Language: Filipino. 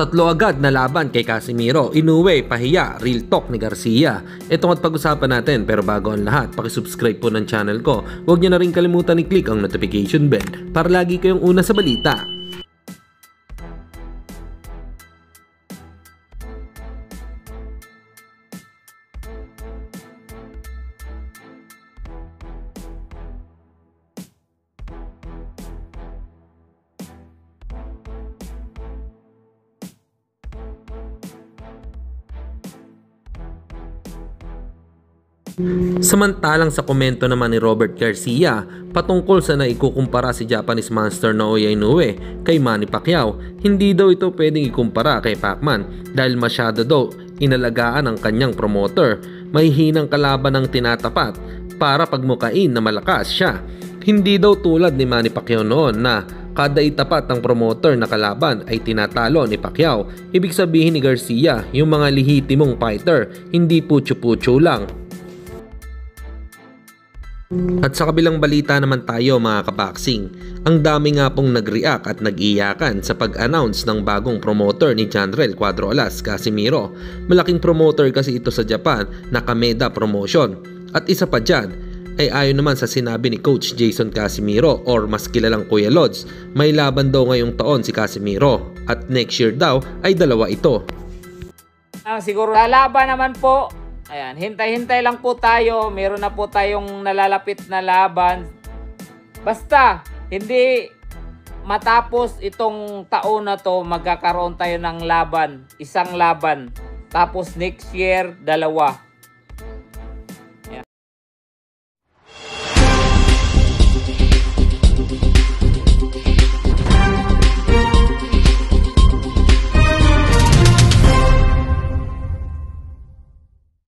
Tatlo agad na laban kay Casimiro, Inoue, pahiya, real talk ni Garcia. Ito at pag-usapan natin, pero bago ang lahat, pakisubscribe po ng channel ko. Huwag niyo na rin kalimutan i-click ang notification bell para lagi kayong una sa balita. Samantalang sa komento naman ni Robert Garcia patungkol sa naikukumpara si Japanese Monster Naoya Inoue kay Manny Pacquiao, hindi daw ito pwedeng ikumpara kay Pacman dahil masyado daw inalagaan ang kanyang promoter. May hinang kalaban ang tinatapat para pagmukain na malakas siya. Hindi daw tulad ni Manny Pacquiao noon na kada itapat ang promoter na kalaban ay tinatalo ni Pacquiao. Ibig sabihin ni Garcia, yung mga lehitimong fighter, hindi putyo-putyo lang. At sa kabilang balita naman tayo mga kaboxing, ang dami nga pong nag-react at nag-iyakan sa pag-announce ng bagong promoter ni Janrel Cuadro Alas, Casimiro. Malaking promoter kasi ito sa Japan na Kameda Promotion. At isa pa dyan ay ayon naman sa sinabi ni Coach Jason Casimiro or mas kilalang Kuya Lods, may laban daw ngayong taon si Casimiro at next year daw ay dalawa ito. Siguro lalaban naman po. Ayan, hintay-hintay lang po tayo. Meron na po tayong nalalapit na laban. Basta, hindi matapos itong taon na to, magkakaroon tayo ng laban. Isang laban. Tapos next year, dalawa.